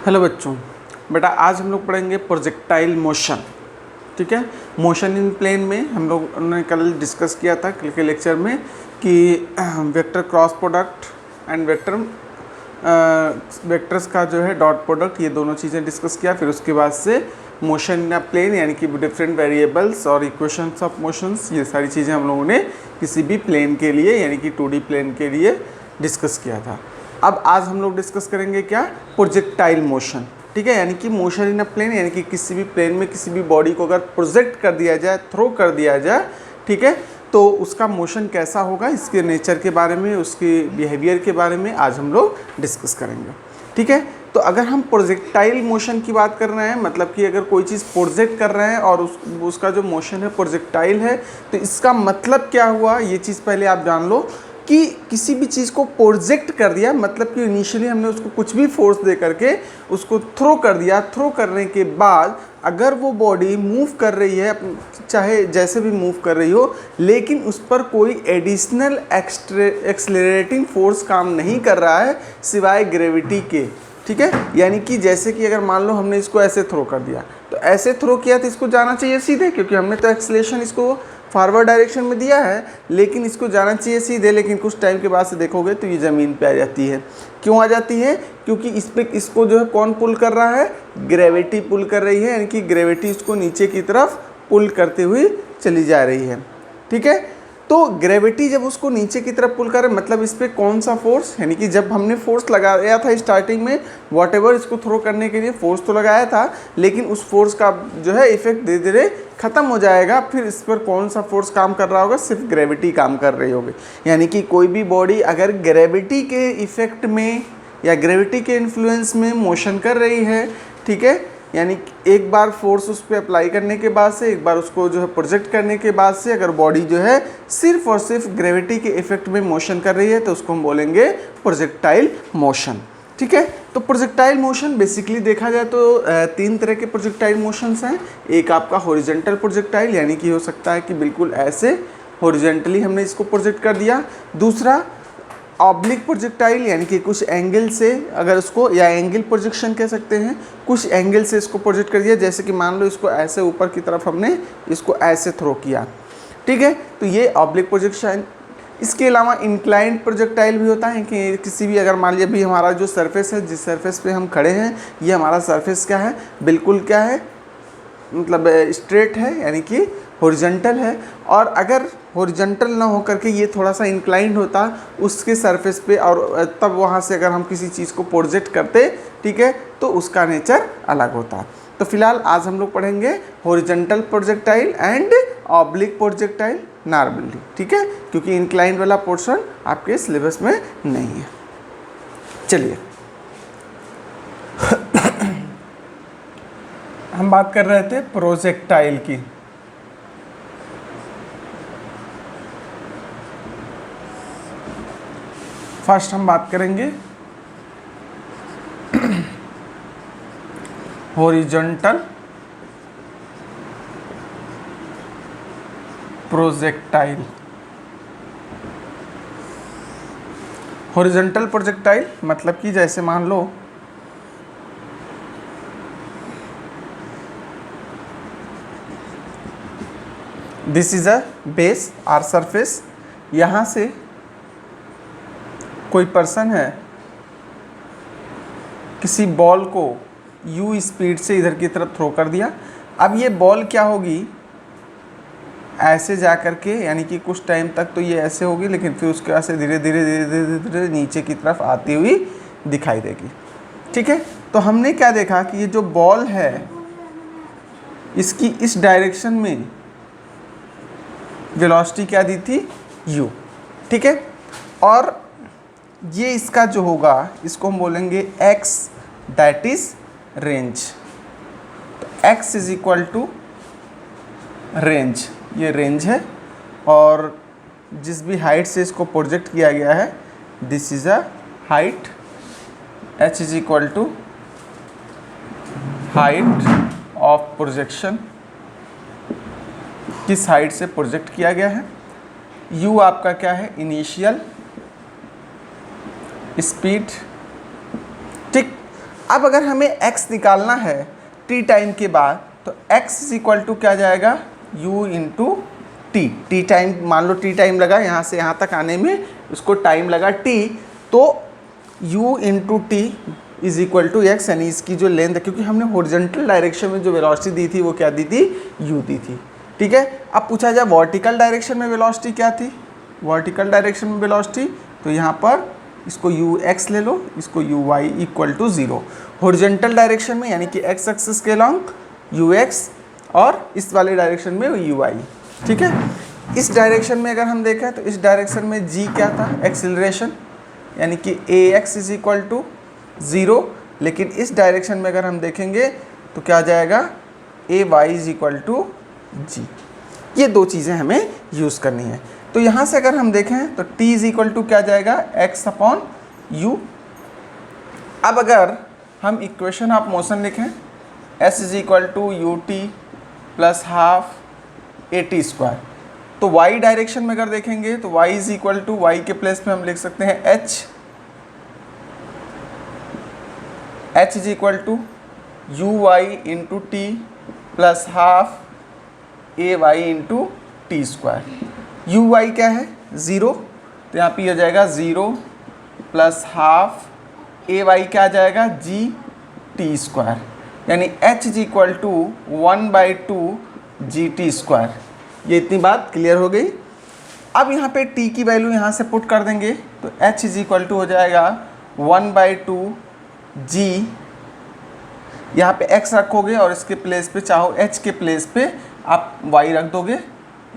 Hello बच्चों, बेटा आज हम लोग पढ़ेंगे प्रोजेक्टाइल मोशन। ठीक है, मोशन इन प्लेन में हम लोग ने कल डिस्कस किया था कल के लेक्चर में कि vector cross product and vectors का जो है डॉट प्रोडक्ट, ये दोनों चीज़ें डिस्कस किया। फिर उसके बाद से मोशन इन अ प्लेन यानी कि डिफरेंट वेरिएबल्स और इक्वेशंस ऑफ मोशंस, ये सारी चीज़ें हम लोगों ने किसी भी प्लेन के लिए यानी कि 2D प्लेन के लिए डिस्कस किया था। अब आज हम लोग डिस्कस करेंगे क्या, प्रोजेक्टाइल मोशन। ठीक है, यानी कि मोशन इन अ प्लेन यानी कि किसी भी प्लेन में किसी भी बॉडी को अगर प्रोजेक्ट कर दिया जाए, थ्रो कर दिया जाए, ठीक है, तो उसका मोशन कैसा होगा, इसके नेचर के बारे में, उसके बिहेवियर के बारे में आज हम लोग डिस्कस करेंगे। ठीक है, तो अगर हम प्रोजेक्टाइल मोशन की बात कर रहे हैं, मतलब कि अगर कोई चीज़ प्रोजेक्ट कर रहे हैं और उसका जो मोशन है प्रोजेक्टाइल है, तो इसका मतलब क्या हुआ, ये चीज़ पहले आप जान लो कि किसी भी चीज़ को प्रोजेक्ट कर दिया, मतलब कि इनिशियली हमने उसको कुछ भी फोर्स दे करके उसको थ्रो कर दिया। थ्रो करने के बाद अगर वो बॉडी मूव कर रही है, चाहे जैसे भी मूव कर रही हो, लेकिन उस पर कोई एडिशनल एक्सलरेटिंग फोर्स काम नहीं कर रहा है सिवाय ग्रेविटी के। ठीक है, यानी कि जैसे कि अगर मान लो हमने इसको ऐसे थ्रो कर दिया, तो ऐसे थ्रो किया तो इसको जाना चाहिए सीधे, क्योंकि हमने तो एक्सलेशन इसको फॉरवर्ड डायरेक्शन में दिया है, लेकिन इसको जाना चाहिए सीधे। लेकिन कुछ टाइम के बाद से देखोगे तो ये ज़मीन पे आ जाती है। क्यों आ जाती है? क्योंकि इस पे इसको जो है कौन पुल कर रहा है, ग्रेविटी पुल कर रही है, यानी कि ग्रेविटी इसको नीचे की तरफ पुल करते हुए चली जा रही है। ठीक है, तो ग्रेविटी जब उसको नीचे की तरफ पुल करे, मतलब इस पर कौन सा फोर्स, यानी कि जब हमने फोर्स लगाया था स्टार्टिंग में, व्हाटएवर इसको थ्रो करने के लिए फोर्स तो लगाया था, लेकिन उस फोर्स का जो है इफेक्ट धीरे धीरे खत्म हो जाएगा। फिर इस पर कौन सा फोर्स काम कर रहा होगा, सिर्फ ग्रेविटी काम कर रही होगी। यानी कि कोई भी बॉडी अगर ग्रेविटी के इफेक्ट में या ग्रेविटी के इन्फ्लुएंस में मोशन कर रही है, ठीक है, यानी एक बार फोर्स उस पर अप्लाई करने के बाद से, एक बार उसको जो है प्रोजेक्ट करने के बाद से, अगर बॉडी जो है सिर्फ और सिर्फ ग्रेविटी के इफेक्ट में मोशन कर रही है, तो उसको हम बोलेंगे प्रोजेक्टाइल मोशन। ठीक है, तो प्रोजेक्टाइल मोशन बेसिकली देखा जाए तो 3 तरह के प्रोजेक्टाइल मोशंस हैं। एक आपका हॉरिजॉन्टल प्रोजेक्टाइल, यानी कि हो सकता है कि बिल्कुल ऐसे हॉरिजॉन्टली हमने इसको प्रोजेक्ट कर दिया। दूसरा ऑब्लिक प्रोजेक्टाइल, यानी कि कुछ एंगल से अगर उसको, या एंगल प्रोजेक्शन कह सकते हैं, कुछ एंगल से इसको प्रोजेक्ट कर दिया। जैसे कि मान लो इसको ऐसे ऊपर की तरफ हमने इसको ऐसे थ्रो किया, ठीक है, तो ये ऑब्लिक प्रोजेक्शन। इसके अलावा इंक्लाइंड प्रोजेक्टाइल भी होता है कि किसी भी, अगर मान लीजिए अभी हमारा जो सरफेस है, जिस सरफेस पे हम खड़े हैं, ये हमारा सरफेस क्या है, बिल्कुल क्या है, मतलब स्ट्रेट है, यानी कि हॉरिजॉन्टल है। और अगर हॉरिजॉन्टल ना होकर के ये थोड़ा सा इंक्लाइंड होता उसके सरफेस पे, और तब वहाँ से अगर हम किसी चीज़ को प्रोजेक्ट करते, ठीक है, तो उसका नेचर अलग होता। तो फिलहाल आज हम लोग पढ़ेंगे horizontal projectile and oblique projectile normally. ठीक है, क्योंकि इंक्लाइंड वाला पोर्शन आपके सिलेबस में नहीं है। चलिए हम बात कर रहे थे प्रोजेक्टाइल की। फर्स्ट हम बात करेंगे हॉरिजॉन्टल प्रोजेक्टाइल। हॉरिजॉन्टल प्रोजेक्टाइल मतलब कि जैसे मान लो this is a base or surface, यहाँ से कोई पर्सन है, किसी बॉल को u स्पीड से इधर की तरफ थ्रो कर दिया। अब ये बॉल क्या होगी, ऐसे जा कर के, यानी कि कुछ टाइम तक तो ये ऐसे होगी, लेकिन फिर उसके बाद से धीरे धीरे धीरे धीरे धीरे नीचे की तरफ आती हुई दिखाई देगी। ठीक है, तो हमने क्या देखा कि ये जो बॉल है, इसकी इस डायरेक्शन में वेलोसिटी क्या दी थी, u। ठीक है, और ये इसका जो होगा, इसको हम बोलेंगे x, दैट इज रेंज। तो x is equal to range, ये रेंज है। और जिस भी हाइट से इसको प्रोजेक्ट किया गया है, this is a height, h is equal to height of projection, किस हाइट से प्रोजेक्ट किया गया है। u आपका क्या है, इनिशियल स्पीड। ठीक, अब अगर हमें x निकालना है t टाइम के बाद, तो x इज इक्वल टू क्या जाएगा, u into T. T time, मान लो टी टाइम लगा यहाँ से यहाँ तक आने में, उसको टाइम लगा t, तो u into T is equal to X, यानी इसकी जो लेंथ है, क्योंकि हमने हॉरिजॉन्टल डायरेक्शन में जो वेलोसिटी दी थी वो क्या दी थी, u दी थी। ठीक है, अब पूछा जाए वर्टिकल डायरेक्शन में वेलोसिटी क्या थी, वर्टिकल डायरेक्शन में वेलोसिटी, तो यहाँ पर इसको ux ले लो, इसको uy equal to 0। Horizontal direction में यानी कि x एक्सिस के लॉन्ग ux और इस वाले डायरेक्शन में uy। ठीक है, इस डायरेक्शन में अगर हम देखें तो इस डायरेक्शन में g क्या था, एक्सिलरेशन, यानी कि ax इज इक्वल टू 0। लेकिन इस डायरेक्शन में अगर हम देखेंगे तो क्या आ जाएगा, ay is equal to g। ये दो चीज़ें हमें यूज़ करनी है। तो यहाँ से अगर हम देखें तो t इज इक्वल टू क्या जाएगा, x अपॉन u। अब अगर हम इक्वेशन ऑफ मोशन लिखें, s is equal to you T plus half A T square, तो y डायरेक्शन में अगर देखेंगे तो y is equal to, y के प्लेस में हम लिख सकते हैं h is equal to you Y into T plus half A Y into T square. U Y क्या है, 0, तो यहाँ पे हो जाएगा 0 प्लस हाफ ए वाई क्या आ जाएगा, जी टी स्क्वायर, यानी h is equal to 1/2 G T square. ये इतनी बात क्लियर हो गई। अब यहाँ पे t की वैल्यू यहाँ से पुट कर देंगे तो h इज इक्वल टू हो जाएगा 1/2 जी, यहाँ पे x रखोगे और इसके प्लेस पे चाहो h के प्लेस पे आप y रख दोगे,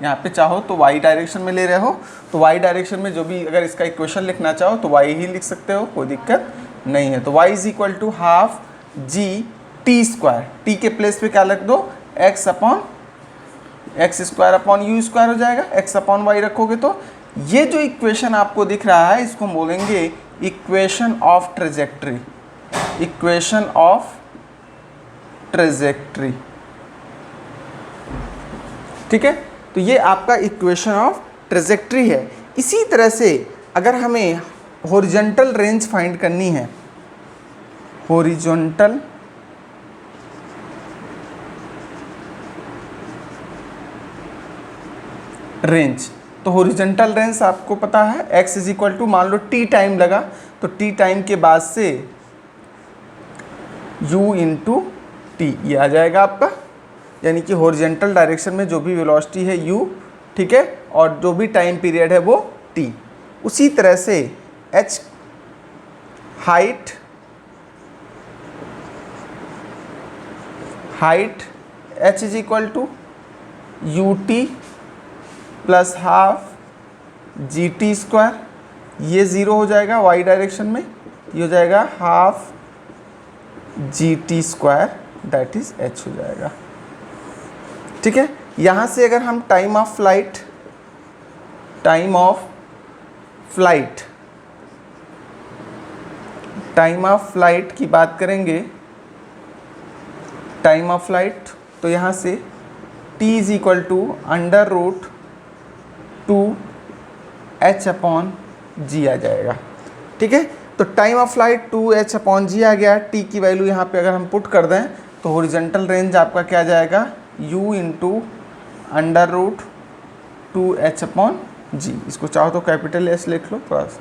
यहाँ पे चाहो तो y डायरेक्शन में ले रहे हो तो y डायरेक्शन में जो भी अगर इसका इक्वेशन लिखना चाहो तो y ही लिख सकते हो, कोई दिक्कत नहीं है। तो y is equal to half G T square, T के प्लेस पे क्या रख दो, x upon X square upon you square हो जाएगा, x अपॉन वाई रखोगे तो ये जो इक्वेशन आपको दिख रहा है इसको बोलेंगे equation of trajectory, equation of trajectory. ठीक है, तो ये आपका इक्वेशन ऑफ ट्रेजेक्ट्री है। इसी तरह से अगर हमें हॉरिजॉन्टल रेंज फाइंड करनी है, हॉरिजॉन्टल रेंज, तो हॉरिजॉन्टल रेंज आपको पता है x इज इक्वल टू, मान लो t टाइम लगा तो t टाइम के बाद से u इंटू टी ये आ जाएगा आपका, यानी कि हॉरिजॉन्टल डायरेक्शन में जो भी वेलोसिटी है u, ठीक है, और जो भी टाइम पीरियड है वो t। उसी तरह से h height, h is equal to you T plus half G T square, ये 0 हो जाएगा y डायरेक्शन में, ये हो जाएगा half G T square, that is h हो जाएगा। ठीक है, यहाँ से अगर हम टाइम ऑफ फ्लाइट की बात करेंगे, टाइम ऑफ फ्लाइट, तो यहाँ से t is equal to under root 2h upon g आ जाएगा। ठीक है, तो time of flight 2h upon g आ गया। t की वैल्यू यहाँ पे अगर हम पुट कर दें तो हॉरिजॉन्टल रेंज आपका क्या आ जाएगा, u into under root 2h upon g, इसको चाहो तो कैपिटल S लिख लो थोड़ा सा।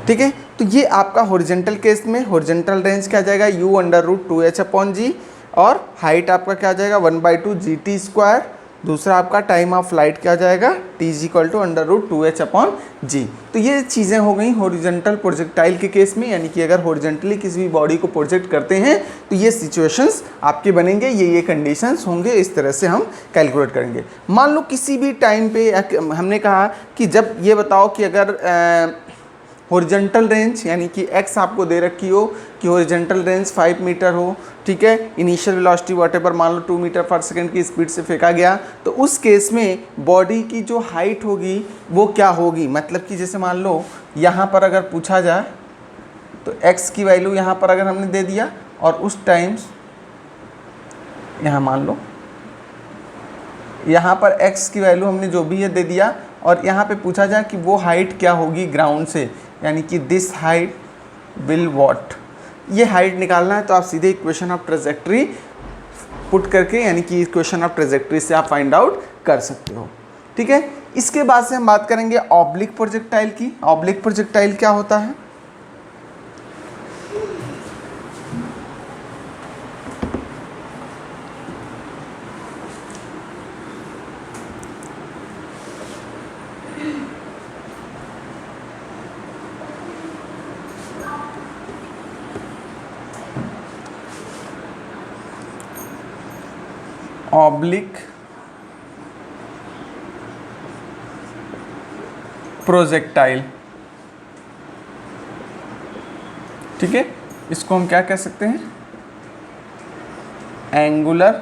ठीक है, तो ये आपका हॉरिजॉन्टल केस में हॉरिजॉन्टल रेंज क्या आ जाएगा, u under root 2h upon g, और हाइट आपका क्या आ जाएगा 1/2 जी टी स्क्वायर। दूसरा आपका टाइम ऑफ फ्लाइट क्या जाएगा, t is equal to under root 2h upon g. तो ये चीज़ें हो गई हॉरिजॉन्टल प्रोजेक्टाइल के केस में, यानी कि अगर हॉरिजॉन्टली किसी भी बॉडी को प्रोजेक्ट करते हैं तो ये सिचुएशंस आपके बनेंगे, ये कंडीशंस होंगे, इस तरह से हम कैलकुलेट करेंगे। मान लो किसी भी टाइम पे हमने कहा कि जब ये बताओ कि अगर हॉरिजॉन्टल रेंज यानी कि x आपको दे रखी हो कि हॉरिजॉन्टल रेंज 5 मीटर हो, ठीक है, इनिशियल वेलोसिटी व्हाटएवर मान लो 2 मीटर पर सेकंड की स्पीड से फेंका गया, तो उस केस में बॉडी की जो हाइट होगी वो क्या होगी, मतलब कि जैसे मान लो यहाँ पर अगर पूछा जाए तो x की वैल्यू यहाँ पर अगर हमने दे दिया और उस टाइम्स यहाँ मान लो यहाँ पर x की वैल्यू हमने जो भी है दे दिया, और यहाँ पे पूछा जाए कि वो हाइट क्या होगी ग्राउंड से, यानी कि दिस हाइट विल व्हाट, ये हाइट निकालना है तो आप सीधे इक्वेशन ऑफ ट्रेजेक्ट्री पुट करके यानी कि इक्वेशन ऑफ ट्रेजेक्ट्री से आप फाइंड आउट कर सकते हो। ठीक है, इसके बाद से हम बात करेंगे ऑब्लिक प्रोजेक्टाइल की। ऑब्लिक प्रोजेक्टाइल क्या होता है? ऑब्लिक प्रोजेक्टाइल, ठीक है, इसको हम क्या कह सकते हैं? Angular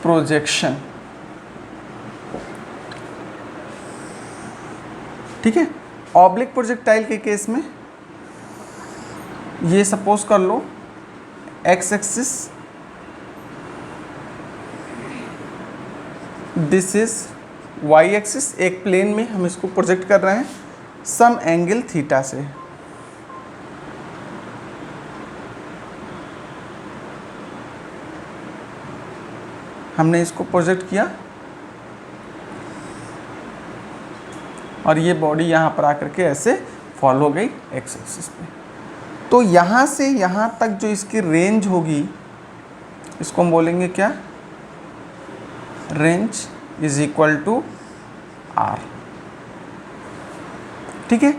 projection. ठीक है, ऑब्लिक प्रोजेक्टाइल के केस में ये सपोज कर लो x axis, this is y axis, एक प्लेन में हम इसको प्रोजेक्ट कर रहे हैं सम एंगल थीटा से। हमने इसको प्रोजेक्ट किया और ये बॉडी यहाँ पर आकर के ऐसे फॉल हो गई एक्स एक्सिस पे। तो यहाँ से यहाँ तक जो इसकी रेंज होगी इसको हम बोलेंगे क्या? Range is equal to R. ठीक है,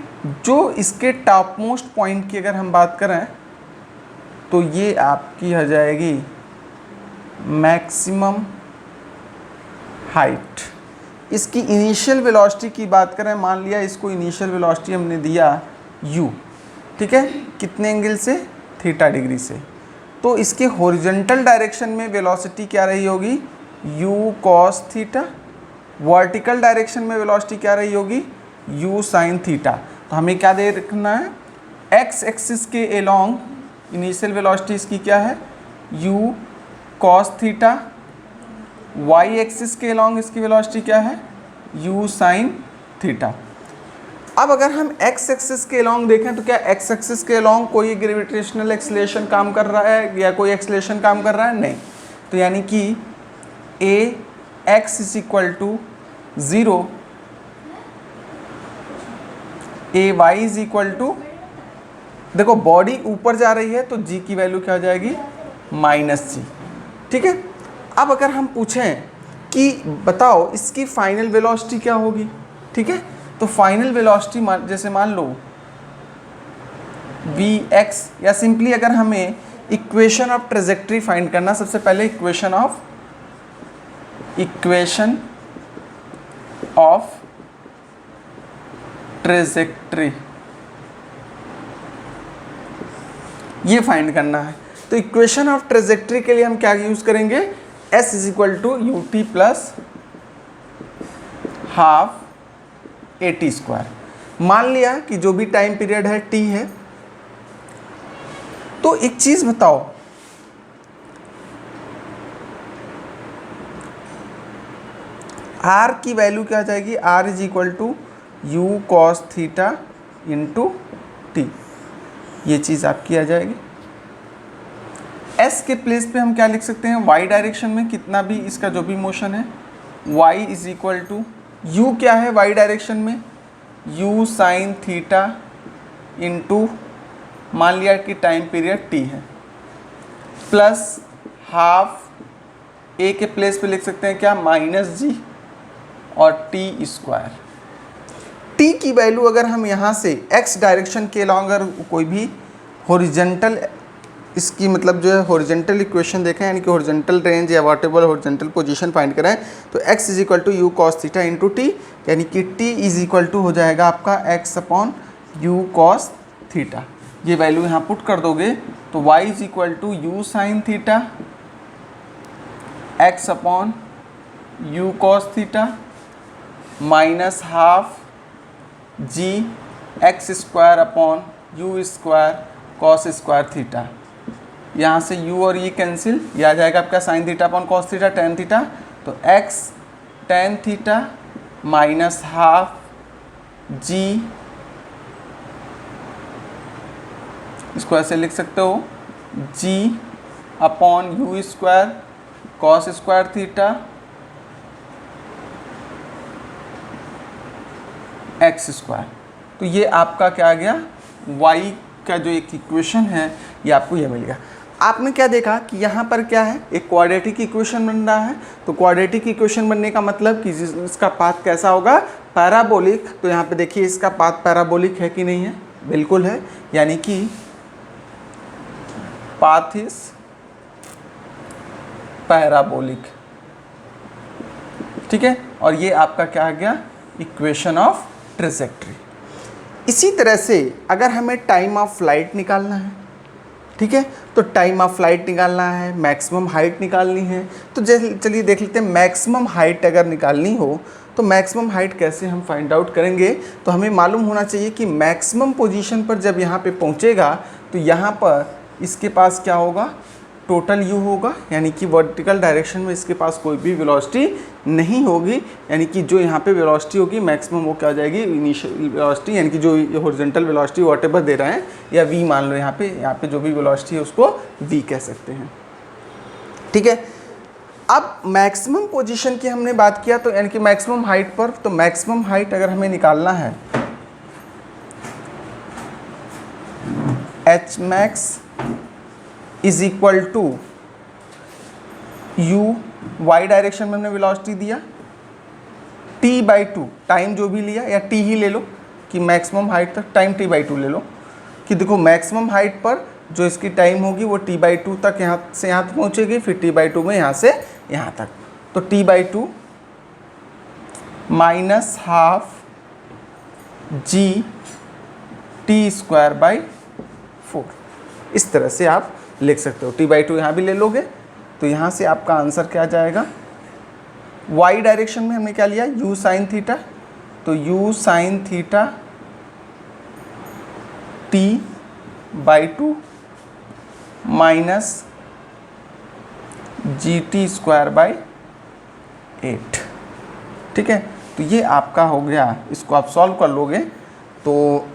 जो इसके टॉप मोस्ट पॉइंट की अगर हम बात करें तो ये आपकी हो जाएगी मैक्सिमम हाइट। इसकी इनिशियल वेलोसिटी की बात करें, मान लिया इसको इनिशियल वेलोसिटी हमने दिया u, ठीक है, कितने एंगल से? थीटा डिग्री से। तो इसके हॉरिजॉन्टल डायरेक्शन में वेलोसिटी क्या रही होगी? u cos theta. Vertical direction में वेलोसिटी क्या रही होगी? u sin theta. तो हमें क्या दे रखना है? x एक्सिस के एलोंग इनिशियल वेलोसिटी इसकी क्या है? u cos theta. y axis के एलोंग इसकी वेलोसिटी क्या है? u sin theta. अब अगर हम x एक्सिस के एलोंग देखें तो क्या x एक्सिस के एलोंग कोई ग्रेविटेशनल एक्सीलरेशन काम कर रहा है या कोई एक्सीलरेशन काम कर रहा है? नहीं। तो यानी कि a x is equal to 0, A Y is equal to, देखो बॉडी ऊपर जा रही है तो g की वैल्यू क्या हो जाएगी? -g। ठीक है, अब अगर हम पूछें कि बताओ इसकी फाइनल वेलोसिटी क्या होगी, ठीक है, तो फाइनल वेलोसिटी जैसे मान लो vx, या सिंपली अगर हमें इक्वेशन ऑफ ट्रेजेक्ट्री फाइंड करना, सबसे पहले इक्वेशन ऑफ ट्रेजेक्ट्री ये फाइंड करना है। तो इक्वेशन ऑफ ट्रेजेक्ट्री के लिए हम क्या यूज करेंगे? s is equal to you T plus half A T square. मान लिया कि जो भी टाइम पीरियड है t है। तो एक चीज बताओ, r की वैल्यू क्या आ जाएगी? r is equal to U cos theta into T, ये चीज आपकी आ जाएगी। s के प्लेस पे हम क्या लिख सकते हैं? y डायरेक्शन में कितना भी इसका जो भी मोशन है, y is equal to u क्या है y डायरेक्शन में? u साइन थीटा इंटू मान लिया कि टाइम पीरियड t है, प्लस हाफ a के प्लेस पे लिख सकते हैं क्या? -g और t स्क्वायर। t की वैल्यू अगर हम यहाँ से x डायरेक्शन के अलॉन्ग अगर कोई भी हॉरिजॉन्टल इसकी मतलब जो है हॉरिजॉन्टल इक्वेशन देखें, यानी कि हॉरिजॉन्टल रेंज या वॉटेबल हॉरिजॉन्टल पोजीशन फाइंड करें, तो x is equal to U cos theta into T, यानी कि t इज इक्वल टू हो जाएगा आपका x upon u cos theta. ये वैल्यू यहाँ पुट कर दोगे तो y is equal to u sine theta x upon u cos theta minus half g x square upon you square cos square theta. यहाँ से u और ये cancel, ये आ जाएगा आपका sine theta upon cos theta tan theta, तो x tan theta minus half g, इसको ऐसे लिख सकते हो g upon you square cos square theta x square. तो ये आपका क्या आ गया, y का जो एक इक्वेशन है ये आपको ये मिलेगा। आपने क्या देखा कि यहाँ पर क्या है, एक क्वाड्रेटिक इक्वेशन बन रहा है। तो क्वाड्रेटिक इक्वेशन बनने का मतलब कि इसका पाथ कैसा होगा, पैराबोलिक। तो यहाँ पे देखिए इसका पाथ पैराबोलिक है कि नहीं है, बिल्कुल है, यानी कि पाथ इज पैराबोलिक। ठीक है, और ये आपका क्या आ गया, इक्वेशन ऑफ ट्रेजेक्टरी। इसी तरह से अगर हमें टाइम ऑफ फ्लाइट निकालना है, ठीक है, तो टाइम ऑफ फ्लाइट निकालना है, मैक्सिमम हाइट निकालनी है। तो चलिए देख लेते हैं, मैक्सिमम हाइट अगर निकालनी हो तो मैक्सिमम हाइट कैसे हम फाइंड आउट करेंगे। तो हमें मालूम होना चाहिए कि मैक्सिमम पोजीशन पर जब यहाँ पे पहुँचेगा तो यहाँ पर इसके पास क्या होगा, टोटल यू होगा, यानी कि वर्टिकल डायरेक्शन में इसके पास कोई भी वेलोसिटी नहीं होगी, यानी कि जो यहाँ पे वेलोसिटी होगी मैक्सिमम वो क्या हो जाएगी, इनिशियल वेलोसिटी, यानी कि जो हॉरिजॉन्टल वेलोसिटी व्हाटएवर दे रहे हैं, या वी मान लो यहाँ पे जो भी वेलोसिटी है उसको वी कह सकते हैं। ठीक है, अब मैक्सिमम पोजीशन की हमने बात किया, तो यानी कि मैक्सिमम हाइट पर, तो मैक्सिमम हाइट अगर हमें निकालना है h max is equal to you, y direction में हमने वेलोसिटी दिया, टी बाई टू, टाइम जो भी लिया, या टी ही ले लो कि मैक्सिमम हाइट तक टाइम टी बाई टू ले लो, कि देखो मैक्सिमम हाइट पर जो इसकी टाइम होगी वो टी बाई टू तक यहाँ से यहाँ तक पहुँचेगी, फिर टी बाई टू में यहाँ से यहाँ तक। तो T by two minus half G T square by 4, इस तरह से आप लिख सकते हो। टी बाई टू यहाँ भी ले लोगे तो यहाँ से आपका आंसर क्या आ जाएगा, वाई डायरेक्शन में हमने क्या लिया, यू साइन थीटा, तो you sine theta T by two minus g T square by 8। ठीक है, तो ये आपका हो गया, इसको आप सॉल्व कर लोगे तो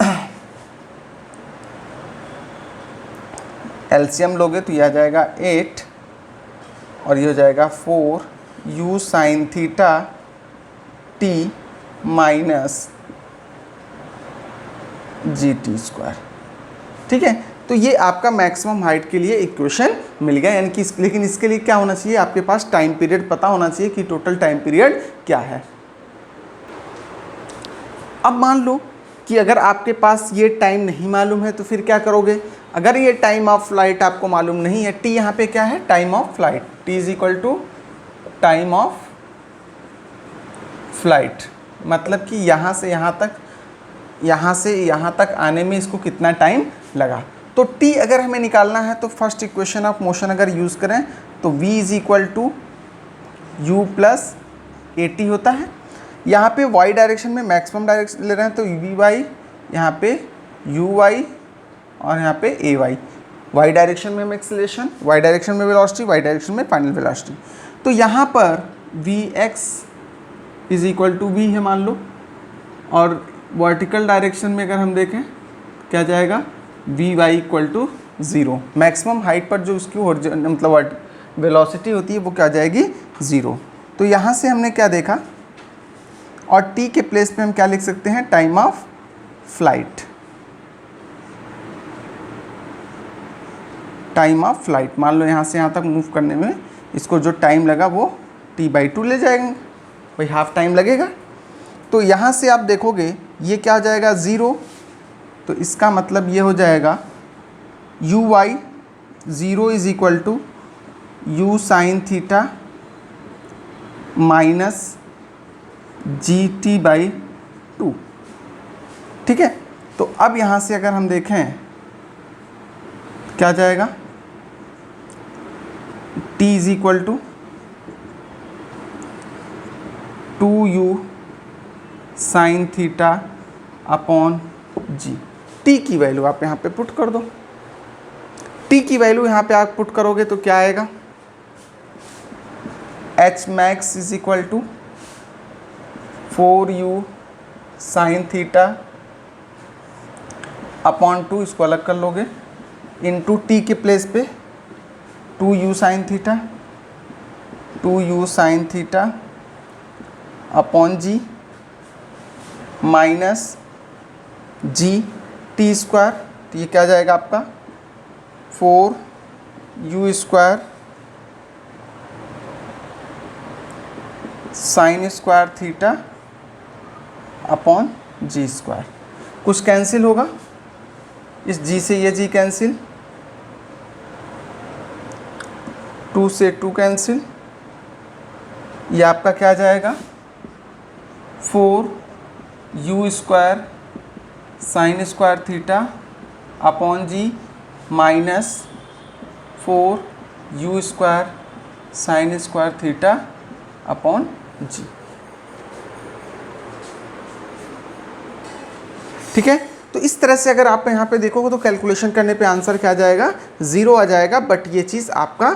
एलसीएम लोगे तो ये आ जाएगा 8 और ये हो जाएगा 4 you sine theta T minus g T square. ठीक है, तो ये आपका मैक्सिमम हाइट के लिए इक्वेशन मिल गया, यानी कि लेकिन इसके लिए क्या होना चाहिए, आपके पास टाइम पीरियड पता होना चाहिए कि टोटल टाइम पीरियड क्या है। अब मान लो कि अगर आपके पास ये टाइम नहीं मालूम है तो फिर क्या करोगे, अगर ये टाइम ऑफ फ्लाइट आपको मालूम नहीं है, टी यहाँ पे क्या है, time of flight, t is equal to time of flight, मतलब कि यहाँ से यहाँ तक आने में इसको कितना टाइम लगा। तो टी अगर हमें निकालना है तो फर्स्ट इक्वेशन ऑफ मोशन अगर यूज़ करें तो v is equal to u plus A t होता है। यहाँ पे y डायरेक्शन में मैक्सिमम डायरेक्शन ले रहे हैं तो वी वाई, यहाँ पे यू वाई और यहाँ पे ए वाई, y डायरेक्शन में एक्सेलरेशन, y डायरेक्शन में वेलोसिटी, y डायरेक्शन में फाइनल वेलोसिटी। तो यहाँ पर v x is equal to v है मान लो, और वर्टिकल डायरेक्शन में अगर हम देखें क्या जाएगा, v y equal to 0। Maximum height पर जो उसकी मतलब वेलोसिटी होती है वो क्या जाएगी, 0। तो यहाँ से हमने क्या देखा, और t के प्लेस पे हम क्या लिख सकते हैं, time of flight, time of flight. मान लो यहाँ से यहाँ तक मूव करने में इसको जो टाइम लगा वो t/2 ले जाएंगे, भाई हाफ टाइम लगेगा। तो यहाँ से आप देखोगे ये क्या हो जाएगा, 0। तो इसका मतलब ये हो जाएगा u y 0 is equal to u sine theta minus g t by 2। ठीक है, तो अब यहाँ से अगर हम देखें क्या जाएगा, t is equal to 2u sine theta upon g. t की वैल्यू आप यहाँ पे पुट कर दो, t की वैल्यू यहाँ पे आप पुट करोगे तो क्या आएगा, h max is equal to 4u sine theta upon 2, इसको अलग कर लोगे इंटू टी के प्लेस पे 2u sine theta, 2u sine theta upon g minus g T square, तो ये क्या जाएगा आपका 4u square sine square theta upon g square. कुछ कैंसिल होगा, इस जी से ये जी कैंसिल, 2 से 2 कैंसिल, ये आपका क्या जाएगा 4u square sine square theta upon g minus 4u square sine square theta upon g. ठीक है, तो इस तरह से अगर आप यहाँ पे देखोगे तो कैलकुलेशन करने पे आंसर क्या आ जाएगा 0 आ जाएगा, बट ये चीज़ आपका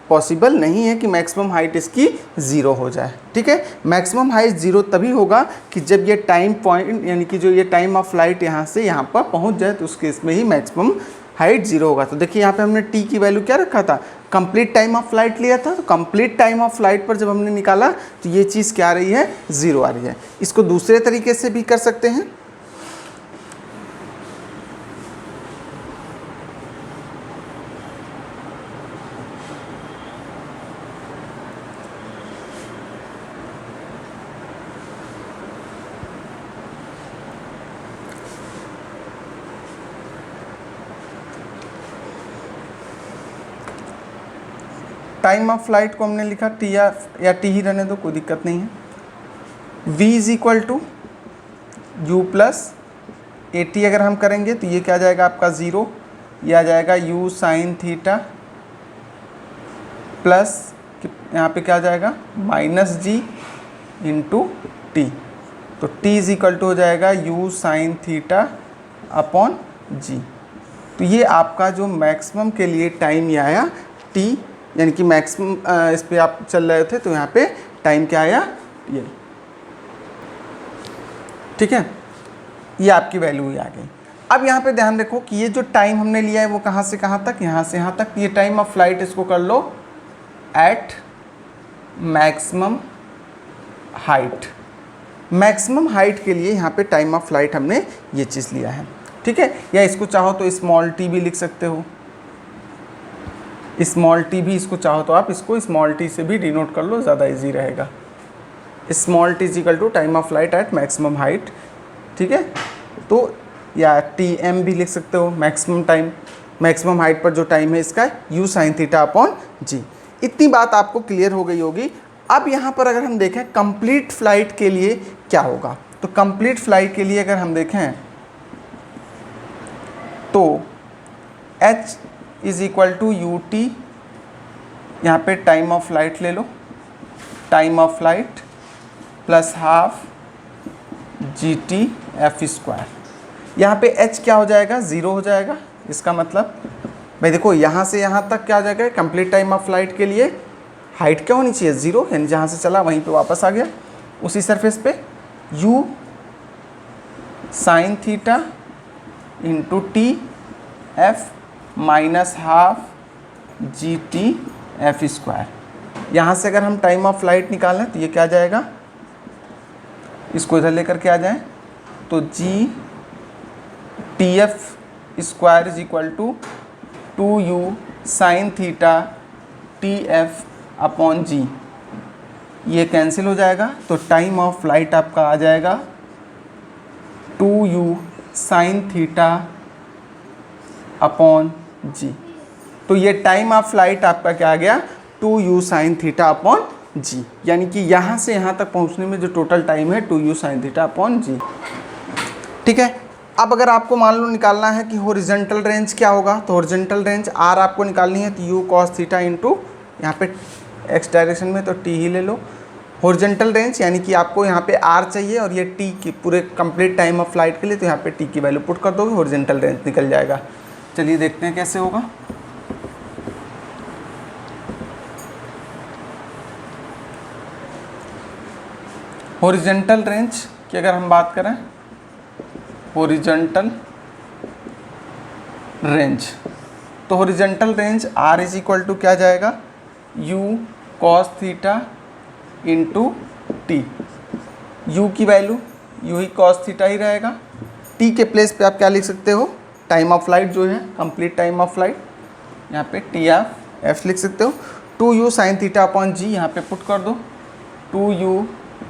पॉसिबल नहीं है कि मैक्सिमम हाइट इसकी 0 हो जाए। ठीक है, मैक्सिमम हाइट 0 तभी होगा कि जब ये टाइम पॉइंट यानी कि जो ये टाइम ऑफ फ्लाइट यहाँ से यहाँ पर पहुँच जाए, तो उस केस में ही मैक्सिमम हाइट 0 होगा। तो देखिए यहाँ पे हमने टी की वैल्यू क्या रखा था, कंप्लीट टाइम ऑफ फ्लाइट लिया था, तो कंप्लीट टाइम ऑफ फ्लाइट पर जब हमने निकाला तो ये चीज़ क्या आ रही है 0 आ रही है। इसको दूसरे तरीके से भी कर सकते हैं, टाइम ऑफ फ्लाइट को हमने लिखा टी या टी ही रहने दो, कोई दिक्कत नहीं है। v is equal to u plus A t अगर हम करेंगे तो ये क्या आ जाएगा आपका 0, ये आ जाएगा u साइन थीटा प्लस यहाँ पे क्या आ जाएगा माइनस जी इंटू टी, तो t इज इक्वल टू हो जाएगा u sine theta upon g. तो ये आपका जो मैक्सिमम के लिए टाइम ये आया t, यानी कि मैक्सिमम इस पे आप चल रहे थे तो यहाँ पे टाइम क्या आया ये। ठीक है, ये आपकी वैल्यू ही आ गई। अब यहाँ पे ध्यान रखो कि ये जो टाइम हमने लिया है वो कहाँ से कहाँ तक, यहाँ से यहाँ तक। ये टाइम ऑफ फ्लाइट इसको कर लो at maximum height. Maximum height के लिए यहाँ पे टाइम ऑफ फ्लाइट हमने ये चीज़ लिया है। ठीक है, या इसको चाहो तो स्मॉल टी भी लिख सकते हो, स्मॉल टी भी इसको चाहो तो आप इसको स्मॉल टी से भी डिनोट कर लो, ज़्यादा इजी रहेगा। Small t is equal to time of flight at maximum height. ठीक है, तो या टी एम भी लिख सकते हो, मैक्सिमम टाइम, मैक्सिमम हाइट पर जो टाइम है इसका यू साइन थीटा अपॉन जी। इतनी बात आपको क्लियर हो गई होगी। अब यहाँ पर अगर हम देखें कंप्लीट फ्लाइट के लिए क्या होगा, तो कंप्लीट फ्लाइट के लिए अगर हम देखें तो h is equal to you t, यहाँ पे टाइम ऑफ फ्लाइट ले लो, time of flight plus half ji t f square. यहाँ पे h क्या हो जाएगा 0 हो जाएगा। इसका मतलब भाई देखो यहाँ से यहाँ तक क्या आ जाएगा, कंप्लीट टाइम ऑफ फ्लाइट के लिए हाइट क्या होनी चाहिए 0, यानी जहाँ से चला वहीं पे वापस आ गया उसी सरफेस पे। u sine theta into T F minus half जी टी एफ स्क्वायर। यहाँ से अगर हम टाइम ऑफ फ्लाइट निकालें तो ये क्या आ जाएगा, इसको इधर लेकर के आ जाएं तो g t f square is equal to 2u sine theta t f upon g, ये कैंसिल हो जाएगा। तो टाइम ऑफ फ्लाइट आपका आ जाएगा 2u sine theta upon g. तो ये टाइम ऑफ फ्लाइट आपका क्या आ गया 2u साइन थीटा अपॉन जी, यानी कि यहाँ से यहाँ तक पहुँचने में जो टोटल टाइम है 2u sine theta upon g. ठीक है, अब अगर आपको मान लो निकालना है कि हॉरिजॉन्टल रेंज क्या होगा, तो हॉरिजॉन्टल रेंज आर आपको निकालनी है, तो u cos थीटा इंटू यहाँ पे x डायरेक्शन में तो t ही ले लो। हॉरिजॉन्टल रेंज यानी कि आपको यहाँ पे r चाहिए और ये t की पूरे कंप्लीट टाइम ऑफ फ्लाइट के लिए, तो यहाँ पे t की वैल्यू पुट कर दोगे, हॉरिजॉन्टल रेंज निकल जाएगा। चलिए देखते हैं कैसे होगा। हॉरिजॉन्टल रेंज की अगर हम बात करें, हॉरिजॉन्टल रेंज तो horizontal range r is equal to क्या जाएगा, u cos theta into t. u की वैल्यू u ही cos थीटा ही रहेगा। t के प्लेस पे आप क्या लिख सकते हो, टाइम ऑफ फ्लाइट जो है, कंप्लीट टाइम ऑफ फ्लाइट, यहाँ पे टी एफ लिख सकते हो। 2u साइन थीटा अपॉन जी यहाँ पे पुट कर दो, 2u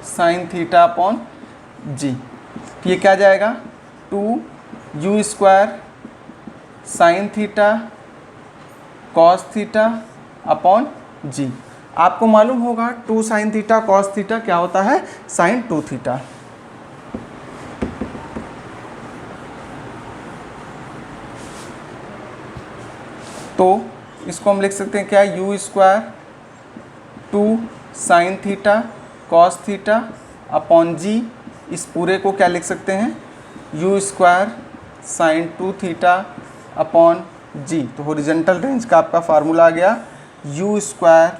sine theta upon g. ये क्या जाएगा, 2u square sine theta cos theta upon g. आपको मालूम होगा 2 साइन थीटा कॉस थीटा क्या होता है, साइन 2 थीटा। तो इसको हम लिख सकते हैं क्या, u square 2 sine theta cos theta upon g. इस पूरे को क्या लिख सकते हैं, u square sine 2 theta upon g. तो हॉरिजॉन्टल रेंज का आपका फार्मूला आ गया u square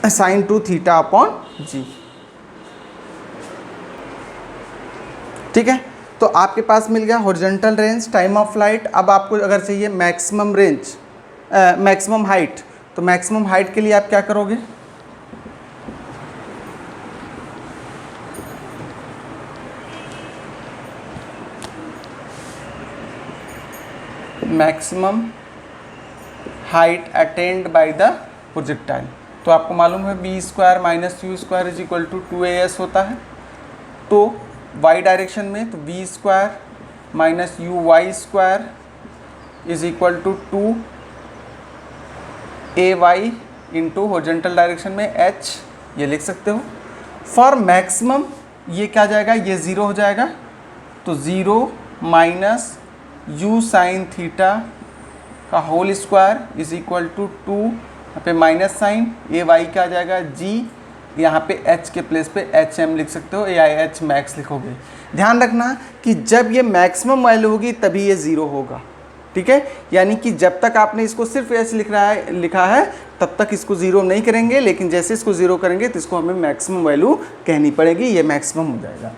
sine 2 theta upon g. ठीक है, तो आपके पास मिल गया horizontal range, time of flight. अब आपको अगर चाहिए मैक्सिमम रेंज, मैक्सिमम हाइट, तो मैक्सिमम हाइट के लिए आप क्या करोगे, maximum height attained by the projectile. तो आपको मालूम है v square minus u square is equal to 2as होता है। तो y डायरेक्शन में तो v square minus u y square is equal to 2ay into horizontal direction में h, ये लिख सकते हो। फॉर मैक्सिमम ये क्या जाएगा, ये 0 हो जाएगा, तो 0 माइनस u साइन थीटा का whole square is equal to 2, यहाँ पे माइनस साइन ay क्या आ जाएगा g, यहाँ पे h के प्लेस पे hm लिख सकते हो, या h मैक्स लिखोगे। ध्यान रखना कि जब ये मैक्सिमम वैल्यू होगी तभी ये 0 होगा। ठीक है, यानी कि जब तक आपने इसको सिर्फ h लिखा है तब तक इसको 0 नहीं करेंगे, लेकिन जैसे इसको 0 करेंगे तो इसको हमें मैक्सिमम वैल्यू कहनी पड़ेगी, ये मैक्सिमम हो जाएगा।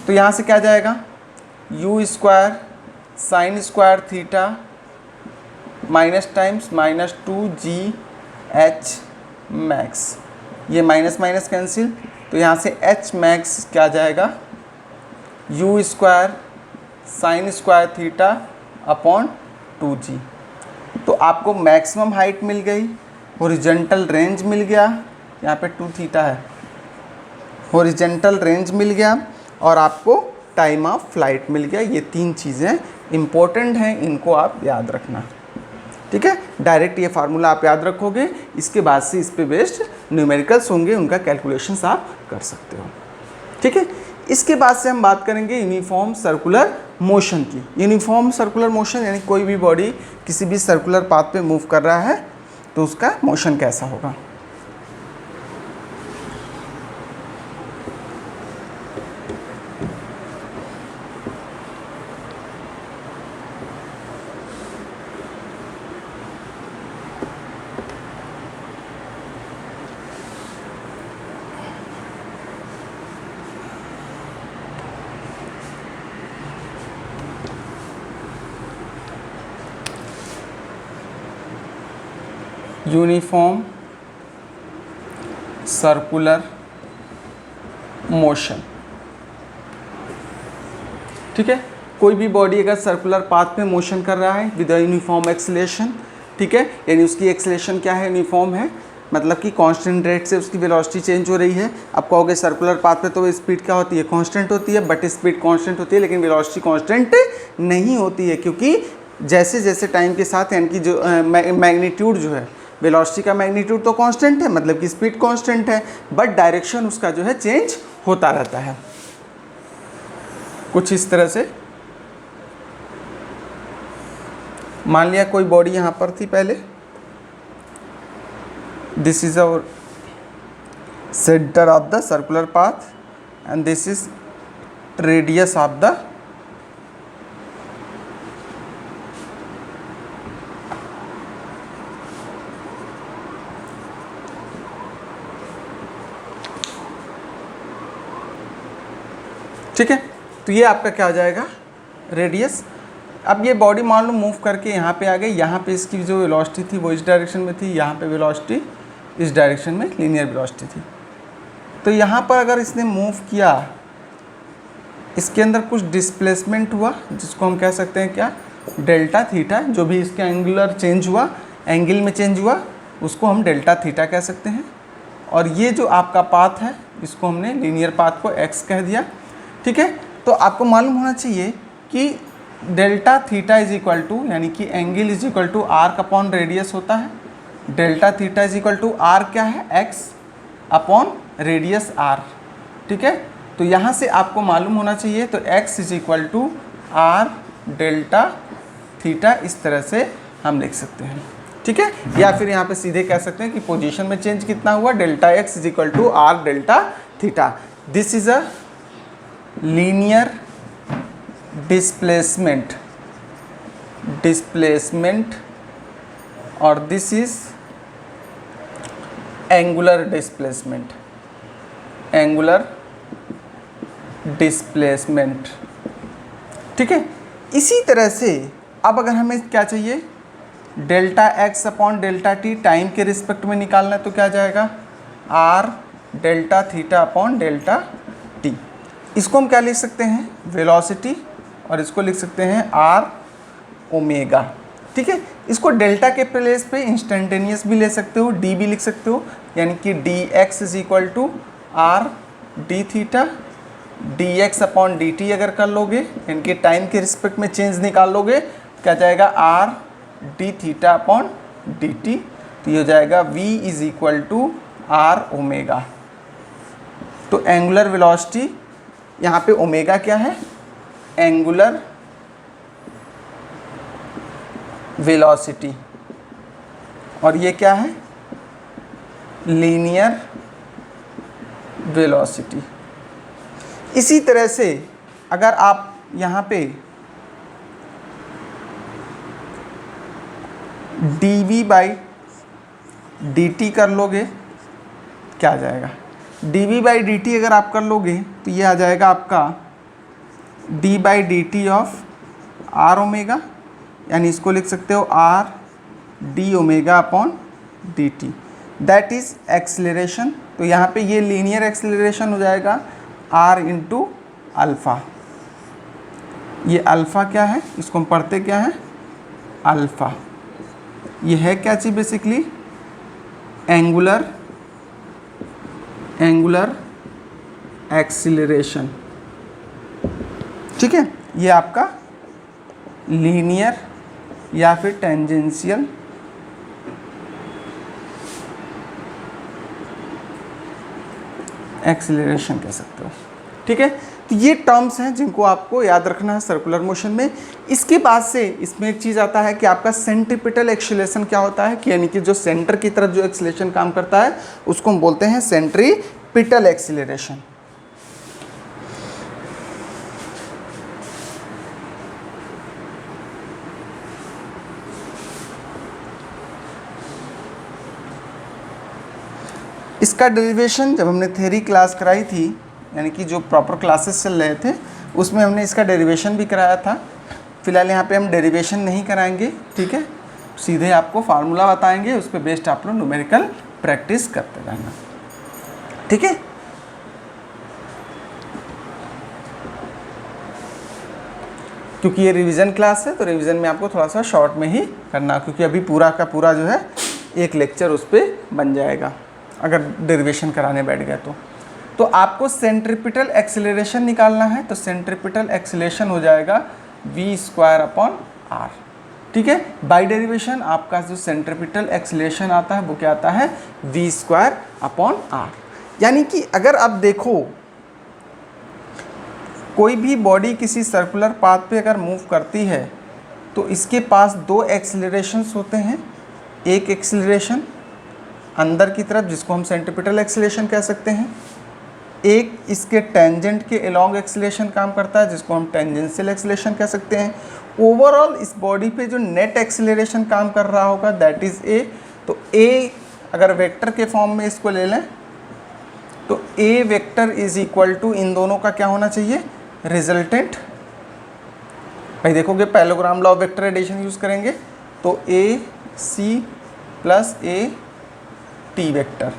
तो यहाँ से क्या जाएगा, u square sine square theta minus times minus 2gh max, ये माइनस माइनस कैंसिल, तो यहाँ से h मैक्स क्या जाएगा, u square sine square theta upon 2g। तो आपको मैक्सिमम हाइट मिल गई, हॉरिजॉन्टल रेंज मिल गया, यहाँ पे 2 थीटा है, हॉरिजॉन्टल रेंज मिल गया, और आपको टाइम ऑफ फ्लाइट मिल गया। ये 3 चीज़ें इम्पोर्टेंट हैं, इनको आप याद रखना। ठीक है, डायरेक्ट ये फार्मूला आप याद रखोगे, इसके बाद से इस पे बेस्ड न्यूमेरिकल्स होंगे, उनका कैलकुलेशंस आप कर सकते हो। ठीक है, इसके बाद से हम बात करेंगे यूनिफॉर्म सर्कुलर मोशन की। यूनिफॉर्म सर्कुलर मोशन यानी कोई भी बॉडी किसी भी सर्कुलर पाथ पे मूव कर रहा है तो उसका मोशन कैसा होगा। Uniform circular motion. ठीक है, कोई भी बॉडी अगर सर्कुलर पाथ में मोशन कर रहा है विद यूनिफॉर्म एक्सेलरेशन, ठीक है, यानी उसकी एक्सेलरेशन क्या है, यूनिफॉर्म है, मतलब कि कांस्टेंट रेट से उसकी वेलोसिटी चेंज हो रही है। अब कहोगे सर्कुलर पाथ पे तो स्पीड क्या होती है, कांस्टेंट होती है, बट स्पीड कांस्टेंट होती है लेकिन वेलोसिटी कांस्टेंट नहीं होती है, क्योंकि जैसे जैसे टाइम के साथ यानी कि जो मैग्नीट्यूड जो है, वेलोसिटी का मैग्नीट्यूड तो कांस्टेंट है, मतलब कि स्पीड कांस्टेंट है, बट डायरेक्शन उसका जो है चेंज होता रहता है। कुछ इस तरह से मान लिया कोई बॉडी यहाँ पर थी पहले, this is our centre of the circular path and this is radius of the ठीक है, तो ये आपका क्या हो जाएगा, रेडियस। अब ये बॉडी मान लो मूव करके यहाँ पे आ गई, यहाँ पे इसकी जो वेलोसिटी थी वो इस डायरेक्शन में थी, यहाँ पे वेलोसिटी इस डायरेक्शन में लीनियर वेलोसिटी थी। तो यहाँ पर अगर इसने मूव किया, इसके अंदर कुछ डिस्प्लेसमेंट हुआ जिसको हम कह सकते हैं क्या, डेल्टा थीटा। जो भी इसके एंगुलर चेंज हुआ, एंगल में चेंज हुआ, उसको हम डेल्टा थीटा कह सकते हैं। और ये जो आपका पाथ है इसको हमने लीनियर पाथ को x कह दिया, ठीक है। तो आपको मालूम होना चाहिए कि delta theta is equal to, यानी कि angle is equal to arc upon radius होता है। Delta theta is equal to r क्या है, x अपॉन रेडियस r, ठीक है। तो यहाँ से आपको मालूम होना चाहिए, तो x is equal to r delta theta, इस तरह से हम लिख सकते हैं, ठीक है। या फिर यहाँ पे सीधे कह सकते हैं कि पोजीशन में चेंज कितना हुआ, delta x is equal to r delta theta. This is a linear displacement और दिस इज एंगुलर डिस्प्लेसमेंट, ठीक है। इसी तरह से अब अगर हमें क्या चाहिए, delta x upon delta T time के रिस्पेक्ट में निकालना है, तो क्या जाएगा, are delta theta upon delta T. इसको हम क्या लिख सकते हैं, वेलोसिटी, और इसको लिख सकते हैं आर ओमेगा, ठीक है। इसको डेल्टा के प्लेस पे इंस्टेंटेनियस भी ले सकते हो, डी भी लिख सकते हो, यानी कि d x is equal to r d theta, d x upon d t अगर कर लोगे, यानी कि टाइम के रिस्पेक्ट में चेंज निकाल लोगे, क्या जाएगा, r d theta upon d t. तो ये हो जाएगा v is equal to r omega. तो एंगुलर वेलोसिटी, यहाँ पे ओमेगा क्या है, एंगुलर वेलोसिटी, और ये क्या है, लीनियर वेलोसिटी। इसी तरह से अगर आप यहाँ पे dv बाई dt कर लोगे, क्या आ जाएगा, dv बाई dt अगर आप कर लोगे तो ये आ जाएगा आपका d by d t of r omega, यानी इसको लिख सकते हो r d omega upon d t, that is acceleration. तो यहाँ पे ये लीनियर एक्सेलरेशन हो जाएगा आर इंटू अल्फ़ा। ये अल्फ़ा क्या है, इसको हम पढ़ते क्या है, अल्फ़ा। ये है क्या चीज़, बेसिकली एंगुलर एक्सीलरेशन, ठीक है। ये आपका लीनियर या फिर टेंजेंशियल एक्सीलरेशन कह सकते हो, ठीक है। तो ये टर्म्स हैं जिनको आपको याद रखना है सर्कुलर मोशन में। इसके बाद से इसमें एक चीज़ आता है कि आपका सेंट्रीपिटल एक्सीलरेशन क्या होता है, कि यानी कि जो सेंटर की तरफ जो एक्सीलरेशन काम करता है उसको हम बोलते हैं सेंट्रीपिटल एक्सीलरेशन। इसका डेरिवेशन जब हमने थ्योरी क्लास कराई थी, यानी कि जो प्रॉपर क्लासेस चल रहे थे उसमें हमने इसका डेरिवेशन भी कराया था। फिलहाल यहाँ पे हम डेरिवेशन नहीं कराएंगे, ठीक है, सीधे आपको फार्मूला बताएंगे, उस पर बेस्ड आप लोग न्यूमेरिकल प्रैक्टिस करते रहना, ठीक है। क्योंकि ये रिवीजन क्लास है तो रिवीजन में आपको थोड़ा सा शॉर्ट में ही करना, क्योंकि अभी पूरा का पूरा जो है एक लेक्चर उस पर बन जाएगा अगर डेरिवेशन कराने बैठ गए तो आपको सेंट्रीपिटल एक्सीलरेशन निकालना है। तो सेंट्रीपिटल एक्सीलरेशन हो जाएगा v स्क्वायर अपॉन आर, ठीक है। बाय डेरिवेशन आपका जो सेंट्रीपिटल एक्सीलरेशन आता है वो क्या आता है, v स्क्वायर अपॉन आर। यानी कि अगर आप देखो कोई भी बॉडी किसी सर्कुलर पाथ पे अगर मूव करती है तो इसके पास दो एक्सीलरेशंस होते हैं। एक एक्सीलरेशन अंदर की तरफ जिसको हम सेंट्रीपिटल एक्सीलरेशन कह सकते हैं, एक इसके टेंजेंट के अलोंग एक्सीलरेशन काम करता है जिसको हम टेंजेंशियल एक्सीलरेशन कह सकते हैं। ओवरऑल इस बॉडी पे जो नेट एक्सीलरेशन काम कर रहा होगा दैट इज़ ए। तो ए अगर वेक्टर के फॉर्म में इसको ले लें तो A vector is equal to इन दोनों का क्या होना चाहिए, रिजल्टेंट भाई देखोगे parallelogram law of vector addition use करेंगे तो A C plus A T vector,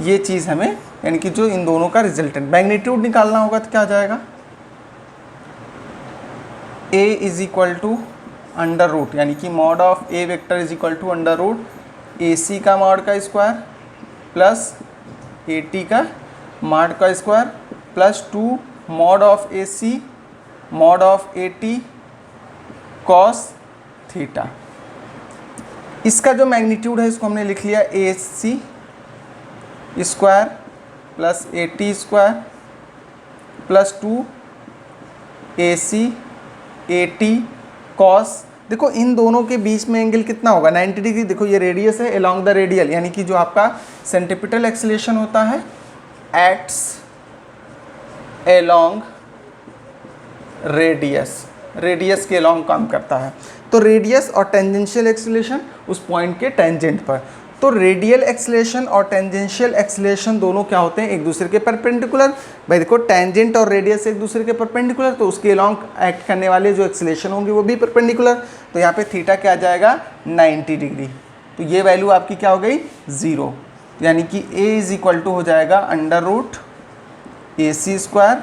ये चीज़ हमें यानी कि जो इन दोनों का रिजल्टेंट मैग्नीट्यूड निकालना होगा तो क्या आ जाएगा, a is equal to under root यानी कि mod of A vector is equal to under root A C का मॉड का स्क्वायर प्लस ए टी का मॉड का square plus 2 mod of A C mod of A T cos theta. इसका जो magnitude है इसको हमने लिख लिया A C square plus A T square plus 2 A C A T cos. देखो इन दोनों के बीच में एंगल कितना होगा 90 डिग्री। देखो ये रेडियस है अलोंग द रेडियल यानी कि जो आपका सेंट्रीपिटल एक्सीलरेशन होता है एक्ट्स अलोंग रेडियस के अलोंग काम करता है। तो रेडियस और टेंजेंशियल एक्सीलरेशन उस पॉइंट के टेंजेंट पर। तो रेडियल एक्सीलरेशन और टेंजेंशियल एक्सीलरेशन दोनों क्या होते हैं, एक दूसरे के परपेंडिकुलर। भाई देखो टेंजेंट और रेडियस एक दूसरे के परपेंडिकुलर, तो उसके अलोंग एक्ट करने वाले जो एक्सीलरेशन होंगे वो भी परपेंडिकुलर। तो यहाँ पे थीटा क्या आ जाएगा 90 डिग्री। तो ये वैल्यू आपकी क्या हो गई 0, यानी कि a इज इक्वल टू हो जाएगा under root A C square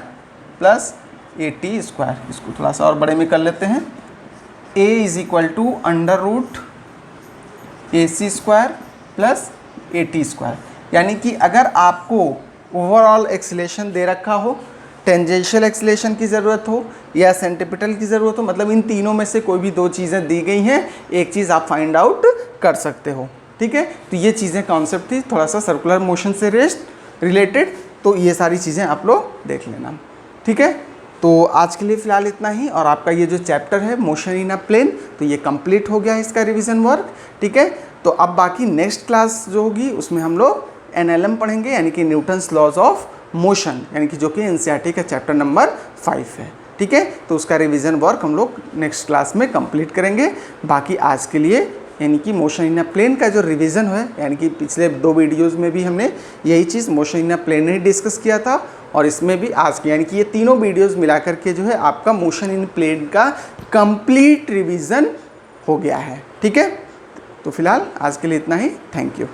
plus A T square. इसको थोड़ा सा और बड़े में कर लेते हैं, a is equal to under root A C square plus A T square. यानी कि अगर आपको ओवरऑल एक्सीलरेशन दे रखा हो, टेंजेंशियल एक्सीलरेशन की ज़रूरत हो या सेंट्रीपिटल की ज़रूरत हो, मतलब इन तीनों में से कोई भी दो चीज़ें दी गई हैं, एक चीज़ आप फाइंड आउट कर सकते हो। ठीक है, तो ये चीज़ें कॉन्सेप्ट थी थोड़ा सा सर्कुलर मोशन से रिलेटेड। तो ये सारी चीज़ें आप लोग देख लेना। ठीक है, तो आज के लिए फ़िलहाल इतना ही। और आपका ये जो चैप्टर है मोशन इन अ प्लेन, तो ये कंप्लीट हो गया इसका रिवीजन वर्क। ठीक है, तो अब बाकी नेक्स्ट क्लास जो होगी उसमें हम लोग एनएलएम पढ़ेंगे, यानी कि न्यूटन्स लॉज ऑफ मोशन, यानी कि जो कि एनसीईआरटी का चैप्टर नंबर 5 है। ठीक है, तो उसका रिवीजन वर्क हम लोग नेक्स्ट क्लास में कंप्लीट करेंगे। बाकी आज के लिए यानी कि मोशन इन अ प्लेन का जो रिवीजन है, यानी कि पिछले 2 वीडियोज़ में भी हमने यही चीज़ मोशन इन अ प्लेन ही डिस्कस किया था, और इसमें भी आज की, यानी कि ये तीनों वीडियोज़ मिला करके जो है आपका मोशन इन प्लेन का कंप्लीट रिवीजन हो गया है। ठीक है, तो फिलहाल आज के लिए इतना ही। Thank you.